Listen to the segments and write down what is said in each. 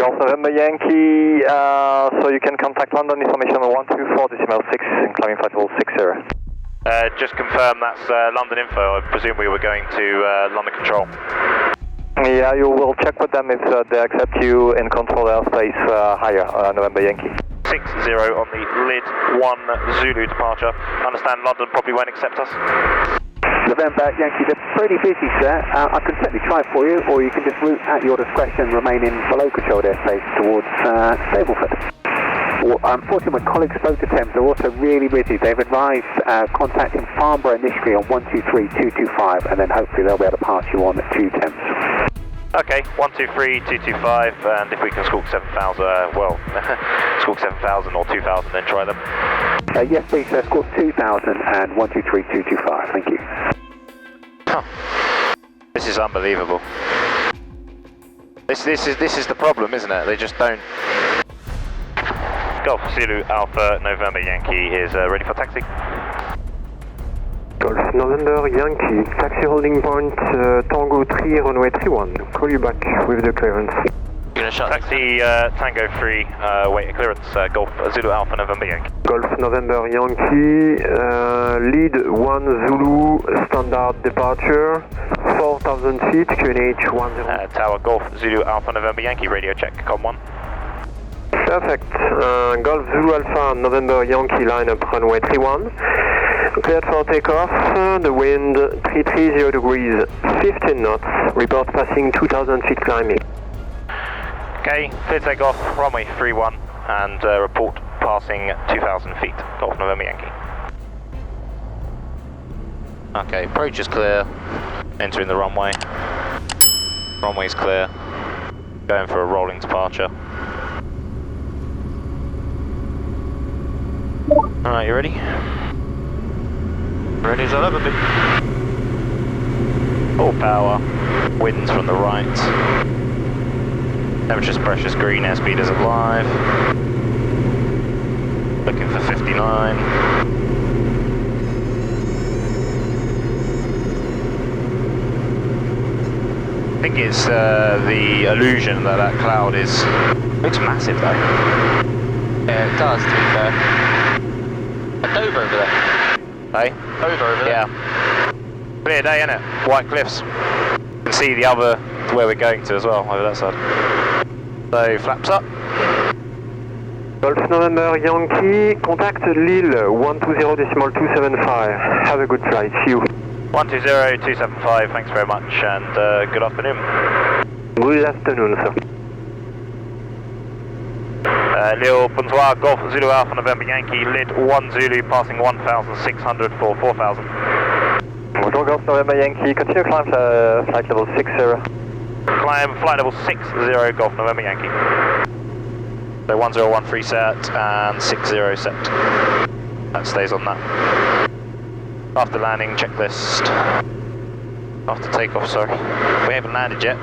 Golf November Yankee, so you can contact London information on 124.6 and climbing flight level 60. Just confirm that's London Info. I presume we were going to London Control. Yeah, you will check with them if they accept you in control airspace higher, November Yankee. 60 on the lid 1 Zulu departure. Understand London probably won't accept us. November Yankee, they're pretty busy, sir. I can certainly try for you, or you can just route at your discretion, remain in below controlled airspace towards Stableford. Well, unfortunately, my colleagues spoke to Thames. They're also really busy. They've advised contacting Farnborough initially on 123.225, and then hopefully they'll be able to pass you on to Thames. Okay, 123.225, and if we can squawk 7,000, well, squawk 7,000 or 2,000, then try them. Yes, please, sir. Squawk 2,000 and 123.225. Thank you. Huh. This is unbelievable. This is the problem, isn't it? They just don't. Golf Zulu Alpha November Yankee is ready for taxi. Golf November Yankee, taxi holding point Tango 3 runway 31. Call you back with the clearance. You're gonna shut taxi Tango 3, wait clearance, Golf Zulu Alpha November Yankee. Golf November Yankee, lead 1 Zulu, standard departure, 4,000 feet, QNH 10. Tower Golf Zulu Alpha November Yankee, radio check, com 1. Perfect. Golf Zulu Alpha November Yankee lineup runway 31. Cleared for takeoff. The wind 330 degrees, 15 knots. Report passing 2,000 feet climbing. Okay, clear takeoff, runway 31, and report passing 2,000 feet. Golf November Yankee. Okay, approach is clear. Entering the runway. Runway's clear. Going for a rolling departure. Alright, you ready? Ready as I'll ever be. Full power, winds from the right. Temperature's pressure's green, airspeed is alive. Looking for 59. I think it's the illusion that cloud is. Looks massive though. Yeah, it does, to be fair. A Dover over there. Hey? Dover over there. Yeah. Clear day, innit? White cliffs. You can see the other, where we're going to as well, over that side. So, flaps up. Golf November Yankee, contact Lille 120.275. Have a good flight. See you. 120.275, thanks very much, and good afternoon. Good afternoon, sir. Lille, bonsoir, Golf Zulu Alpha November Yankee, lid 1 Zulu, passing 1,600 for 4,000. Bonjour, Golf November Yankee, continue climb flight level 60. Climb flight level 60, Golf November Yankee. So 1013 set and 60 set. That stays on that. After landing, checklist. After takeoff, sorry. We haven't landed yet.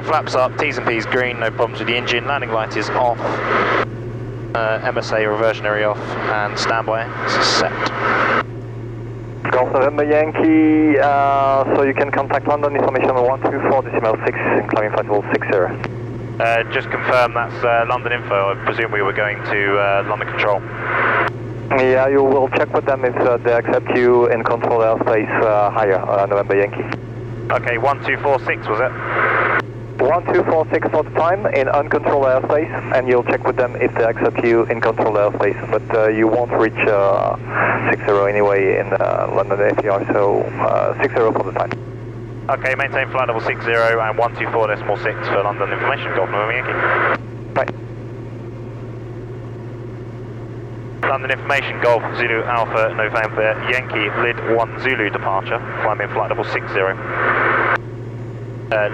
Flaps up, T's and P's green, no problems with the engine. Landing light is off. MSA reversionary off, and standby is set. Golf November Yankee, so you can contact London information on 124.6 and climbing flight level 60. Just confirm that's London Info. I presume we were going to London Control. Yeah, you will check with them if they accept you in control airspace higher, November Yankee. Okay, 1246 was it? 1246 for the time in uncontrolled airspace, and you'll check with them if they accept you in controlled airspace. But you won't reach 60 anyway in London FIR, so 60 for the time. Okay, maintain flight level 60 and 124.6 for London information. Golf November Yankee. Right. London information, Golf Zulu Alpha November Yankee, lid 1 Zulu departure, climbing flight level 60.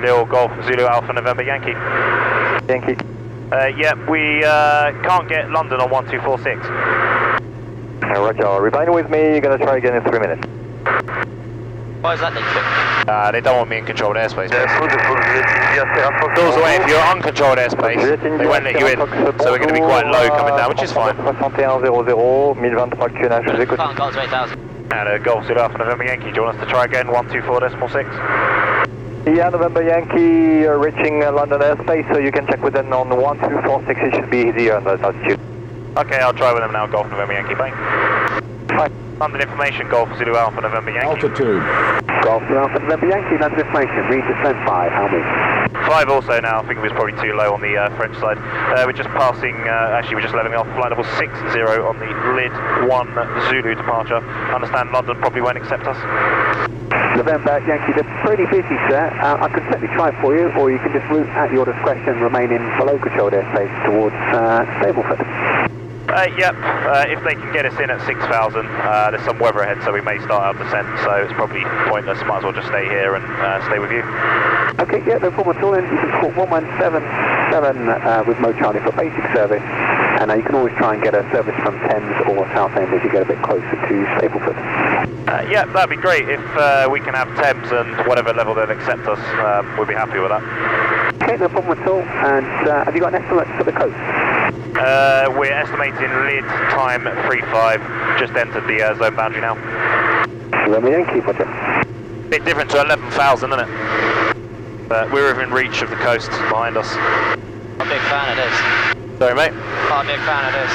Lille Golf Zulu Alpha November Yankee. Yankee. Yeah, we can't get London on 1246. Roger, remain with me, you're going to try again in 3 minutes. Why is that needed? They don't want me in controlled airspace. Doors away, if you're uncontrolled airspace, they won't let you in. So we're going to be quite low coming down, which is fine. 6100, 1023 QNH, je vous écoute. Can't go to 8,000. And Golf Zulu Alpha November Yankee, do you want us to try again, 124.6? Yeah, November Yankee, you're reaching London airspace, so you can check with them on 1246, it should be easier on those altitude. Okay, I'll try with them now, Golf November Yankee, bye. Bye. London information, Golf Zulu Alpha November Yankee. Altitude. Golf Alpha November Yankee, London information, read descent 5, how many? 5 also now, I think it was probably too low on the French side. We're just passing, actually we're just levelling off flight level 60 on the Lid 1 Zulu departure. I understand London probably won't accept us. November Yankee, they're pretty busy, sir. I can certainly try for you, or you can just route at your discretion, remain in below controlled airspace towards Stableford. Yep, if they can get us in at 6,000, there's some weather ahead, so we may start our descent, so it's probably pointless. Might as well just stay here and stay with you. Okay, yeah, no problem at all. Then you can call 1177 with Mo Charlie for basic service, and you can always try and get a service from Thames or Southend as you get a bit closer to Stableford. Yeah, that'd be great. If we can have Thames and whatever level they'll accept us, we'd be happy with that. Okay, no problem at all. And have you got an estimate for the coast? We're estimating Lid time 35, just entered the zone boundary now. November Yankee, Roger. Bit different to 11,000, isn't it? But we're within reach of the coast behind us. I'm a big fan of this. Sorry, mate? I'm a big fan of this.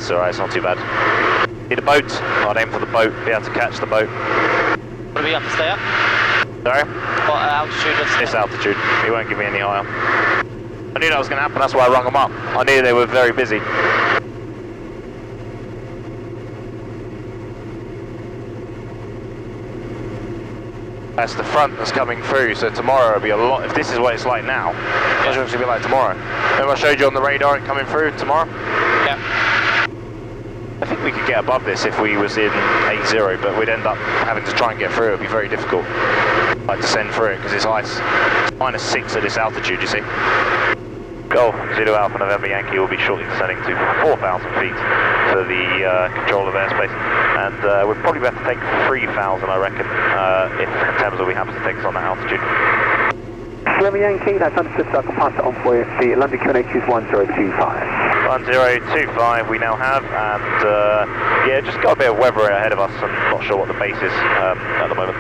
It's alright, it's not too bad. Need a boat? I'd aim for the boat, be able to catch the boat. What do we have to stay up? Sorry? What altitude? This altitude. He won't give me any higher. I knew that was going to happen, that's why I rung them up. I knew they were very busy. That's the front that's coming through, so tomorrow will be a lot. If this is what it's like now, it's going to be like tomorrow. Remember I showed you on the radar it coming through tomorrow? Yeah. I think we could get above this if we was in 8-0, but we'd end up having to try and get through. It would be very difficult. Like descend through it because it's ice. It's -6 at this altitude, you see. Golf Zulu Alpha November Yankee will be shortly descending to 4,000 feet for the control of airspace, and we'd probably have to take 3,000, I reckon, if Thames will be happy to take us on that altitude. November Yankee, that's understood, so I can pass it on for you. The London QNH is 1025. 1025 we now have, and yeah, just got a bit of weather ahead of us. I'm not sure what the base is at the moment.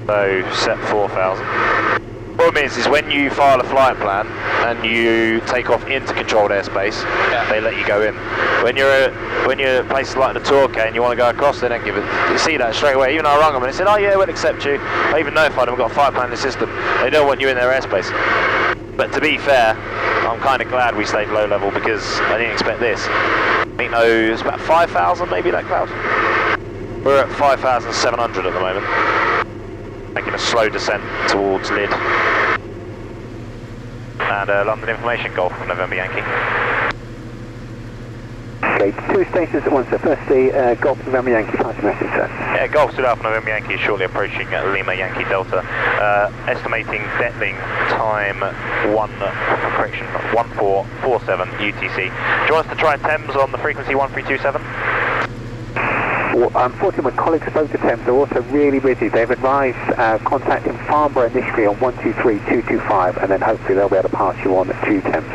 So set 4,000. Problem is when you file a flight plan and you take off into controlled airspace, they let you go in. When you're at places like the Torquay and you want to go across, they don't give it. You see that straight away. Even though I rung them and they said, "Oh yeah, we'll accept you." I even notified them. We've got a flight plan in the system. They don't want you in their airspace. But to be fair, I'm kind of glad we stayed low level because I didn't expect this. I think it's about 5,000 maybe that cloud. We're at 5,700 at the moment. Making a slow descent towards Lid. And London information, Golf November Yankee. Okay, 2 stations at once, sir. Firstly, Golf November Yankee, pass your message, sir. Yeah, Golf Zulu Alpha November Yankee is shortly approaching Lima Yankee Delta. Estimating dettling time 1447 UTC. Do you want us to try Thames on the frequency 1327? Well, unfortunately, my colleagues spoke to Thames. They're also really busy. They've advised contacting Farnborough initially on 123-225, and then hopefully they'll be able to pass you on to Thames.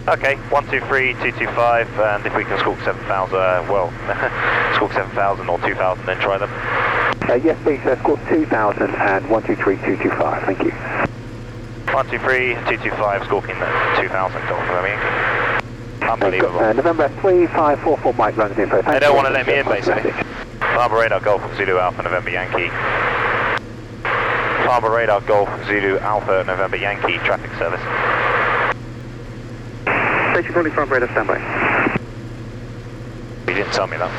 Okay, 123-225, and if we can squawk 7,000, well, squawk 7,000 or 2,000, then try them. Yes, please, squawk 2,000 and 123-225. Thank you. 123-225, squawking 2,000, Golf November Yankee. Unbelievable. November 3544 Mike runs info. They don't want to let me in, basically. Farnborough Radar Golf Zulu Alpha November Yankee. Farnborough Radar Golf Zulu Alpha November Yankee traffic service. Station calling Farnborough Radar, standby. You didn't tell me that.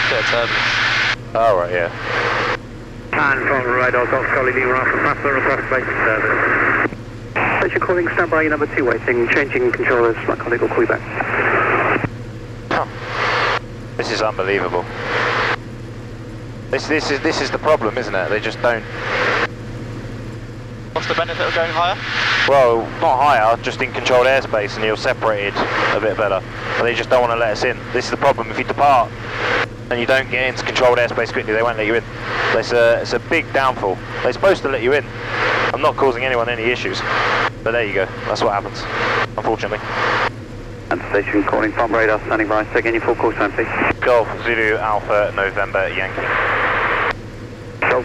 Bit of turbulence. Oh, right, yeah. And Farnborough Radar Golf Charlie Lima Alpha Papa request basic service. Station calling, standby number 2 waiting, changing controllers, my colleague will call you back. Huh. This is unbelievable. This is the problem, isn't it? They just don't. What's the benefit of going higher? Well, not higher, just in controlled airspace, and you're separated a bit better. But they just don't want to let us in. This is the problem. If you depart and you don't get into controlled airspace quickly, they won't let you in. It's a big downfall. They're supposed to let you in. I'm not causing anyone any issues. But there you go. That's what happens, unfortunately. And station calling Farnborough Radar, standing by. Say again your full call time, please. Golf Zulu Alpha November Yankee.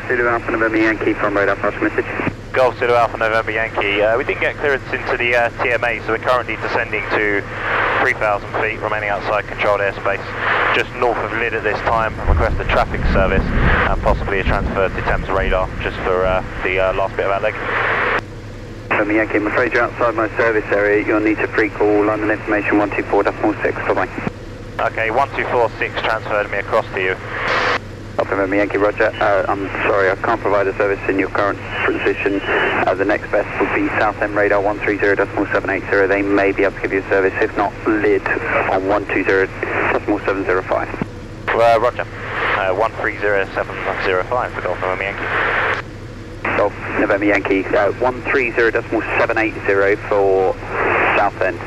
Zulu Alpha November Yankee from radar pass message. Golf Zulu Alpha November Yankee. We didn't get clearance into the TMA, so we're currently descending to 3,000 feet, remaining outside controlled airspace, just north of Lyd at this time. Request a traffic service and possibly a transfer to Thames radar, just for the last bit of our leg. November Yankee, I'm afraid you're outside my service area. You'll need to pre-call London information 124.6. Bye-bye. Okay, 1246 transferred me across to you. November Yankee, roger. I'm sorry, I can't provide a service in your current position. The next best would be Southend radar 130.780. They may be able to give you a service, if not Lyd on 120.705. Roger. 130705 for Golf November Yankee. Golf November Yankee, 130.780 for Southend.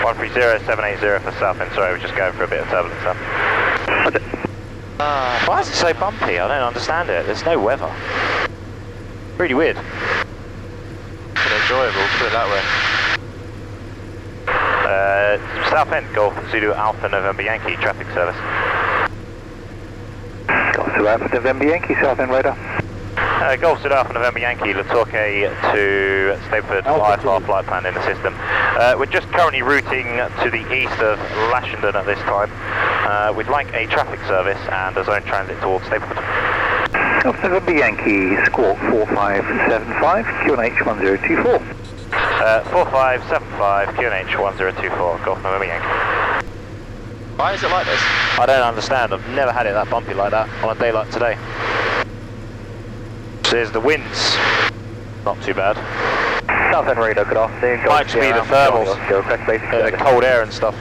130780 for Southend. Sorry, we're just going for a bit of turbulence now. Roger. Why is it so bumpy? I don't understand it. There's no weather. Really weird. Enjoyable, put it that way. Southend, Golf Zulu Alpha November Yankee, traffic service. Golf Zulu Alpha November Yankee, Southend radar. Golf Zulu Alpha November Yankee, Torque to Stapleford IFR flight plan in the system. We're just currently routing to the east of Lashenden at this time. We'd like a traffic service and a zone transit towards Stapleford. Golf November Yankee, squawk 4575, QNH 1024. 4575, QNH 1024, Golf November Yankee. Why is it like this? I don't understand. I've never had it that bumpy like that on a day like today. There's the winds. Not too bad. Southend radar, good afternoon. Might just be the thermals, cold air and stuff.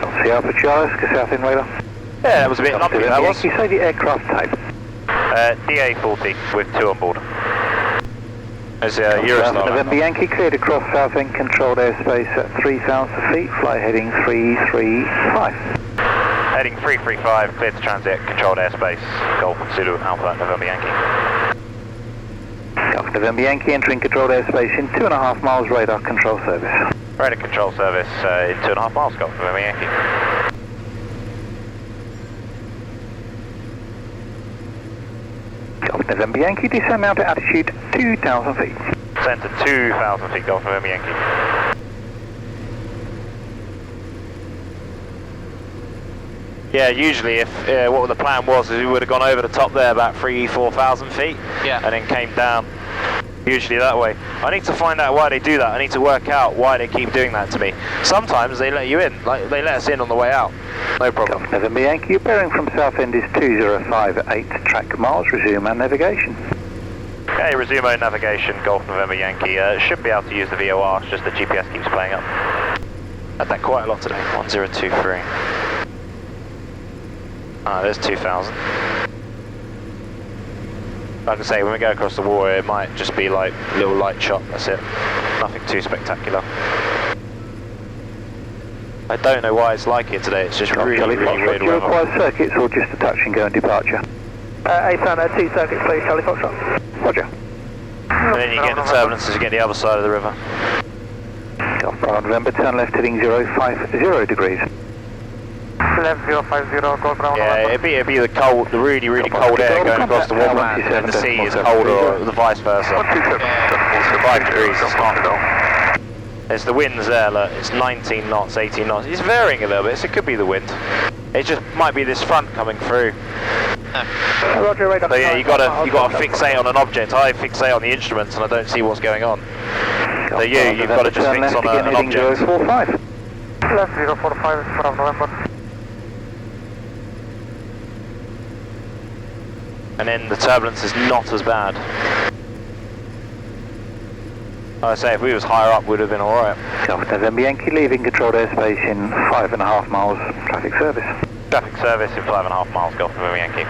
Golf Zulu Alpha Charlie, Southend radar. Yeah, that was a bit lumpy, that was. You say the aircraft type? DA40 with 2 on board. There's Eurostar. November Yankee cleared across Southend controlled airspace at 3,000 feet, fly heading 335. Heading 335, cleared to transit, controlled airspace, Golf Zulu Alpha November Yankee. Golf November Yankee entering controlled airspace in 2.5 miles, radar control service. Radar control service in 2.5 miles, Golf November Yankee. Golf November Yankee, descend now to altitude 2,000 feet. Descend to 2,000 feet, Golf November Yankee. Yeah, usually if what the plan was is we would have gone over the top there about 3,000-4,000 feet, Yeah. and then came down. Usually that way. I need to find out why they do that. I need to work out why they keep doing that to me. Sometimes they let you in, like they let us in on the way out. No problem. Golf November Yankee, your bearing from Southend is 2058 track miles. Resume our navigation. Okay, resume our navigation, Golf November Yankee. Should be able to use the VOR, it's just the GPS keeps playing up. Had that quite a lot today, 1023. There's 2,000. Like I say, when we go across the water, it might just be like a little light shot, that's it. Nothing too spectacular. I don't know why it's like it today, it's just really weird Do you weather. require circuits or just a touch and go and departure? A-Fan, 2 circuits please, Charlie Foxtrot. Roger. And then you get the turbulence as you get the other side of the river. Golf Bravo November, turn left heading 050 degrees. Left 050, Golf Bravo Yeah, it'd be the cold, the really cold air going across the warm land, and the sea is colder, or the vice versa. 5 degrees, it's not. There's the winds there, look, it's 19 knots, 18 knots. It's varying a little bit, so it could be the wind. It just might be this front coming through. Roger, radar. So yeah, you gotta fixate on an object. I fixate on the instruments and I don't see what's going on. So you've got to just fix on an object. 045. Left 045, Bravo November. And then the turbulence is not as bad. I say, if we was higher up, we'd have been alright. Golf November Yankee leaving controlled airspace in 5.5 miles, traffic service. Traffic service in 5.5 miles, Golf November Yankee.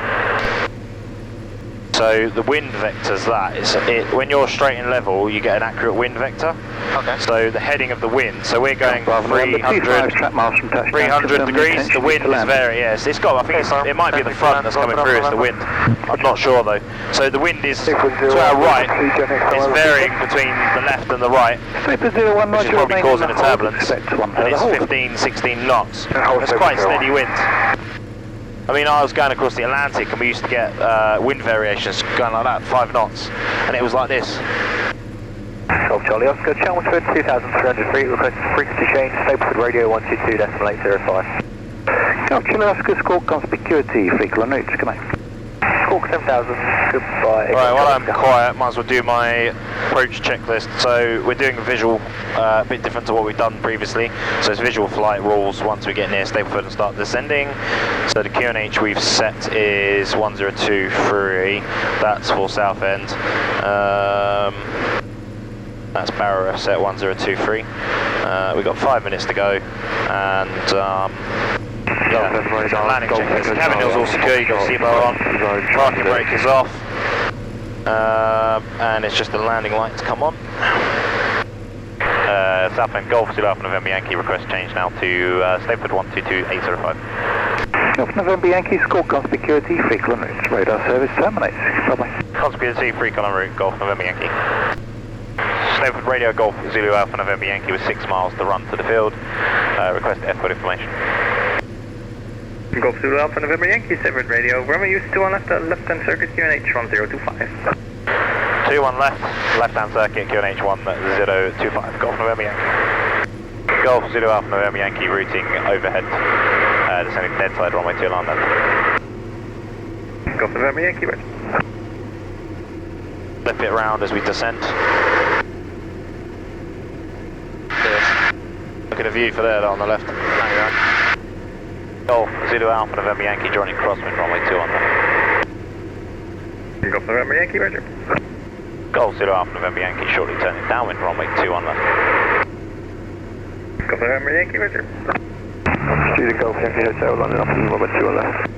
So the wind vector's that. When you're straight and level, you get an accurate wind vector. Okay. So the heading of the wind. So we're going Bravo November, 300 track miles from touchdown. 300 degrees. The wind is very, yes. It's got. I think it might be the front that's coming through as the wind. I'm not sure though. So the wind is to our right. It's varying between the left and the right, which is probably causing a turbulence. And it's 15, 16 knots. It's quite steady wind. I mean, I was going across the Atlantic and we used to get wind variations going like that, 5 knots, and it was like this. Golf Charlie Oscar, channel 2,300 feet, request frequency change, Stapleford radio 122.805. Golf Charlie Oscar, squawk conspicuity, frequent routes, come on. Squawk 7,000, goodbye. Right, while I'm quiet, might as well do my approach checklist. So we're doing a visual, a bit different to what we've done previously. So it's visual flight rules once we get near Stapleford and start descending. So the QNH we've set is 1023, that's for Southend. That's Barrow set 1023. We've got 5 minutes to go, and landing checklist. Cabin wheels all secure, you've got seatbelt on, parking brake is off, and it's just the landing lights come on. Southend Golf Zulu Alpha November Yankee, request change now to Stapleford 122.805. Golf November Yankee, squawk conspicuity, frequent routes, radar service terminates. Bye-bye. Conspiracy, free column route, Golf November Yankee. Stapleford Radio Golf Zulu Alpha November Yankee with 6 miles to run to the field. Request F-code information. Golf Zulu Alpha November Yankee, Stapleford Radio. Romeo used 21 left-hand circuit QNH 1025. 21 left-hand circuit QNH 1025. Golf November Yankee. Golf Zulu Alpha November Yankee routing overhead. Descending dead side runway 2 London. Golf November Yankee, right. Flip it round as we descend. Look at the view for there on the left. Golf Zulu Alpha November Yankee joining crosswind runway 2 on left. Golf November Yankee, roger. Golf Zulu Alpha November Yankee shortly turning downwind runway 2 on left. Golf November Yankee, roger. Student Golf Yankee Hotel, London runway 2 on left.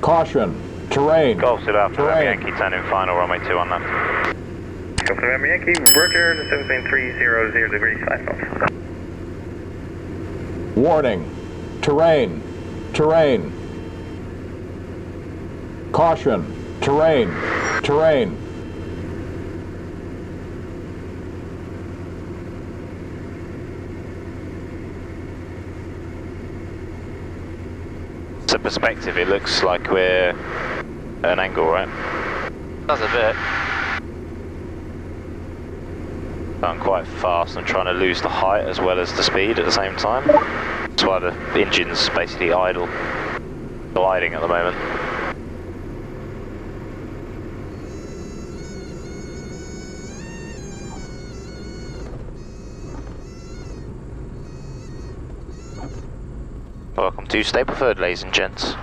Caution, terrain. Golf Zulu Alpha November Yankee turning final runway 2 on left. Golf November Yankee, roger, the 7.300 degrees, 5 knots. Warning, terrain, terrain. Caution, terrain, terrain. So perspective, it looks like we're at an angle, right? Does a bit. Going quite fast and trying to lose the height as well as the speed at the same time. That's why the engine's basically idle, gliding at the moment. Welcome to Stapleford, ladies and gents.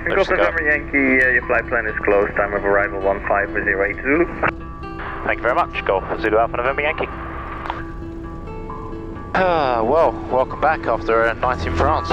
Golf November Yankee, your flight plan is closed. Time of arrival 1508 Zulu. Thank you very much. Golf Zulu Alpha November Yankee. Well, welcome back after a night in France.